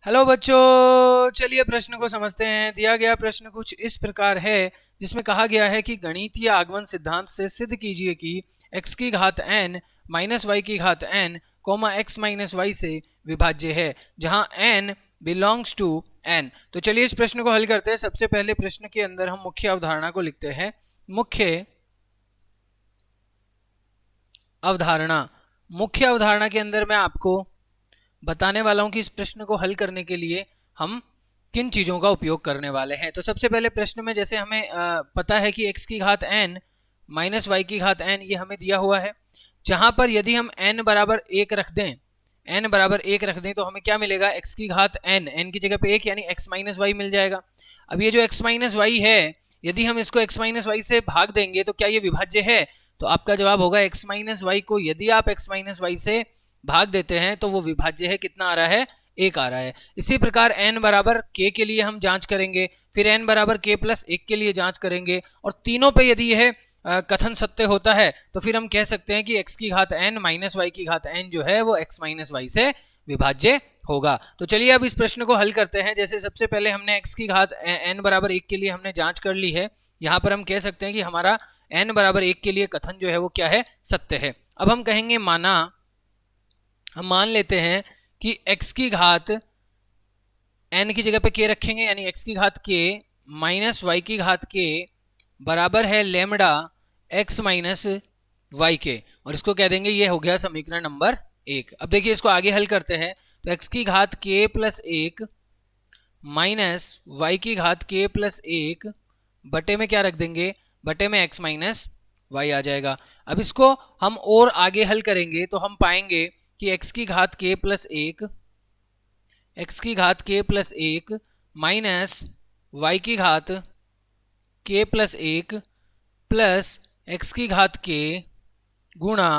Hello बच्चों, चलिए प्रश्न को समझते हैं। दिया गया प्रश्न कुछ इस प्रकार है, जिसमें कहा गया है कि गणितीय आगमन सिद्धांत से सिद्ध कीजिए कि x की घात n माइनस वाई की घात n comma x minus y से विभाज्य है, जहां n बिलोंग्स टू n। तो चलिए इस प्रश्न को हल करते हैं। सबसे पहले प्रश्न के अंदर हम मुख्य अवधारणा को लिखते हैं। मुख्य अवधारणा मुख्य अवधारणा के अंदर मैं आपको बताने वाला हूं कि इस प्रश्न को हल करने के लिए हम किन चीज़ों का उपयोग करने वाले हैं। तो सबसे पहले प्रश्न में जैसे हमें पता है कि x की घात n माइनस वाई की घात n ये हमें दिया हुआ है, जहां पर यदि हम n बराबर 1 रख दें, n बराबर 1 रख दें तो हमें क्या मिलेगा, x की घात n की जगह पे 1 यानी x माइनस वाई मिल जाएगा। अब ये जो x माइनस वाई है, यदि हम इसको x माइनस वाई से भाग देंगे तो क्या ये विभाज्य है? तो आपका जवाब होगा x माइनस वाई को यदि आप x माइनस वाई से भाग देते हैं तो वो विभाज्य है। कितना आ रहा है? 1 आ रहा है। इसी प्रकार n बराबर k के लिए हम जांच करेंगे, फिर n बराबर k प्लस 1 के लिए जांच करेंगे, और तीनों पे यदि यह कथन सत्य होता है तो फिर हम कह सकते हैं कि x की घात n माइनस वाई की घात n जो है वो x माइनस वाई से विभाज्य होगा। तो चलिए अब इस प्रश्न को हल करते हैं। जैसे सबसे पहले हमने x की घात n बराबर 1 के लिए हमने जांच कर ली है। यहाँ पर हम कह सकते हैं कि हमारा n बराबर 1 के लिए कथन जो है वो क्या है? सत्य है। अब हम कहेंगे हम मान लेते हैं कि x की घात n की जगह पे k रखेंगे, यानी x की घात k माइनस वाई की घात k बराबर है लेमडा x माइनस वाई के, और इसको कह देंगे ये हो गया समीकरण नंबर 1। अब देखिए इसको आगे हल करते हैं। तो x की घात k प्लस 1 माइनस वाई की घात k प्लस 1 बटे में क्या रख देंगे? बटे में x माइनस वाई आ जाएगा। अब इसको हम और आगे हल करेंगे तो हम पाएंगे कि x की घात k प्लस 1 x की घात k प्लस 1 माइनस वाई की घात k प्लस 1 प्लस x की घात k गुणा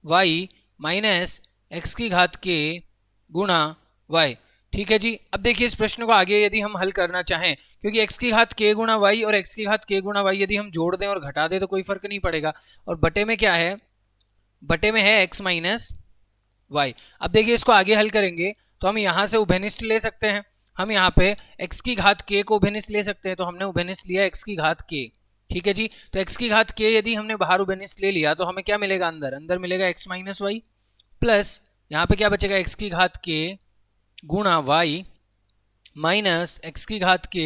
y माइनस x की घात k गुणा y। ठीक है जी। अब देखिए इस प्रश्न को आगे यदि हम हल करना चाहें, क्योंकि x की घात k गुणा y और x की घात k गुणा y यदि हम जोड़ दें और घटा दें तो कोई फर्क नहीं पड़ेगा, और बटे में क्या है? बटे में है x माइनस वाई। अब देखिए इसको आगे हल करेंगे तो हम यहाँ से उभयनिष्ठ ले सकते हैं। हम यहाँ पे x की घात k को उभयनिष्ठ ले सकते हैं, तो हमने उभयनिष्ठ लिया x की घात k। ठीक है जी। तो x की घात k यदि हमने बाहर उभयनिष्ठ ले लिया तो हमें क्या मिलेगा? अंदर मिलेगा x माइनस वाई, प्लस यहाँ पे क्या बचेगा? x की घात k गुणा y माइनस x की घात k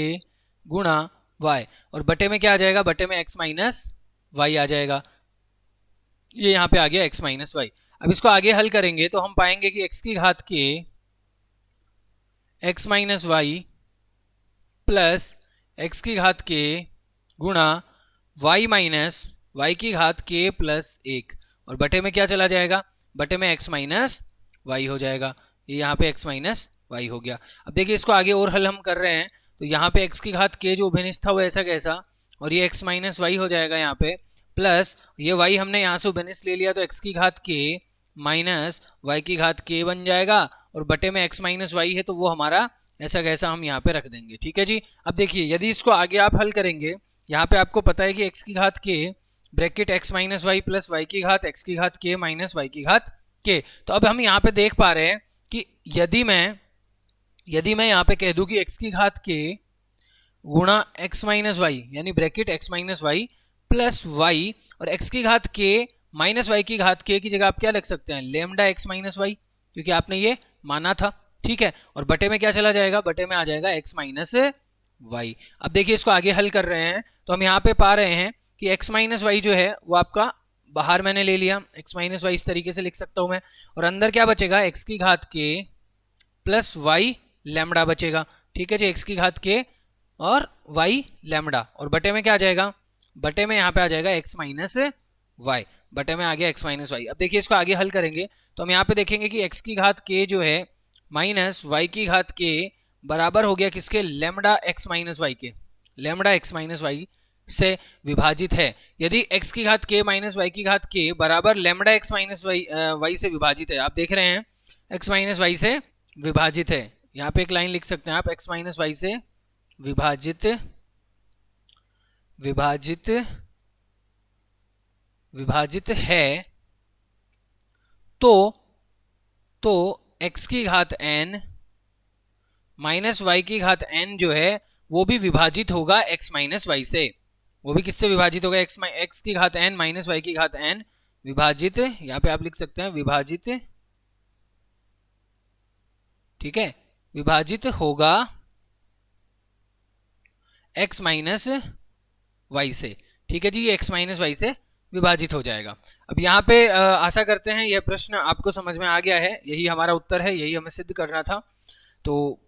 गुणा y, और बटे में क्या आ जाएगा? बटे में x माइनस वाई आ जाएगा। ये यहाँ पे आ गया x माइनस वाई। अब इसको आगे हल करेंगे तो हम पाएंगे कि x की घात k x minus y plus x की घात k गुणा y माइनस वाई की घात k प्लस 1, और बटे में क्या चला जाएगा? बटे में x माइनस वाई हो जाएगा। ये यहाँ पे x माइनस वाई हो गया। अब देखिए इसको आगे और हल हम कर रहे हैं तो यहाँ पे x की घात k जो उभयनिष्ठ था वो ऐसा कैसा, और ये x माइनस वाई हो जाएगा यहाँ पे, प्लस ये y हमने यहाँ से उभयनिष्ठ ले लिया तो x की घात k माइनस वाई की घात k बन जाएगा, और बटे में x माइनस वाई है तो वो हमारा ऐसा कैसा हम यहाँ पे रख देंगे। ठीक है जी। अब देखिए यदि इसको आगे आप हल करेंगे, यहाँ पे आपको पता है कि x की घात k bracket x minus y plus y की घात x की घात k माइनस वाई की घात k। तो अब हम यहाँ पे देख पा रहे हैं कि यदि मैं यहाँ पे कह दूं कि x की घात k गुणा x माइनस वाई यानी bracket x minus y plus y, और x की घात k माइनस वाई की घात k की जगह आप क्या लिख सकते हैं? लेमडा x माइनस वाई, क्योंकि आपने ये माना था। ठीक है, और बटे में क्या चला जाएगा? बटे में आ जाएगा x माइनस वाई। अब देखिए इसको आगे हल कर रहे हैं तो हम यहाँ पे पा रहे हैं कि x माइनस वाई जो है वो आपका बाहर मैंने ले लिया, x माइनस वाई इस तरीके से लिख सकता हूँ मैं, और अंदर क्या बचेगा? x की घात k प्लस वाई लेमडा बचेगा। ठीक है जी, x की घात k और y लेमडा, और बटे में क्या आ जाएगा? बटे में यहाँ पे आ जाएगा x माइनस वाई, बटे में आ गया x माइनस वाई। अब देखिए इसको आगे हल करेंगे तो हम यहाँ पे देखेंगे कि x की घात k जो है माइनस वाई की घात k बराबर हो गया किसके? लेमडा x माइनस वाई के। लेमडा x माइनस वाई से विभाजित है। यदि x की घात k माइनस वाई की घात k बराबर लेमडा x माइनस वाई से विभाजित है, आप देख रहे हैं x माइनस वाई से विभाजित है, यहाँ पे एक लाइन लिख सकते हैं आप, x माइनस वाई से विभाजित विभाजित विभाजित है, तो x की घात n माइनस वाई की घात n जो है वो भी विभाजित होगा x माइनस वाई से। वो भी किससे विभाजित होगा? x की घात n माइनस वाई की घात n विभाजित, यहाँ पे आप लिख सकते हैं विभाजित, ठीक है, विभाजित होगा x माइनस वाई से। ठीक है जी, ये x माइनस वाई से विभाजित हो जाएगा। अब यहाँ पे आशा करते हैं यह प्रश्न आपको समझ में आ गया है, यही हमारा उत्तर है, यही हमें सिद्ध करना था। तो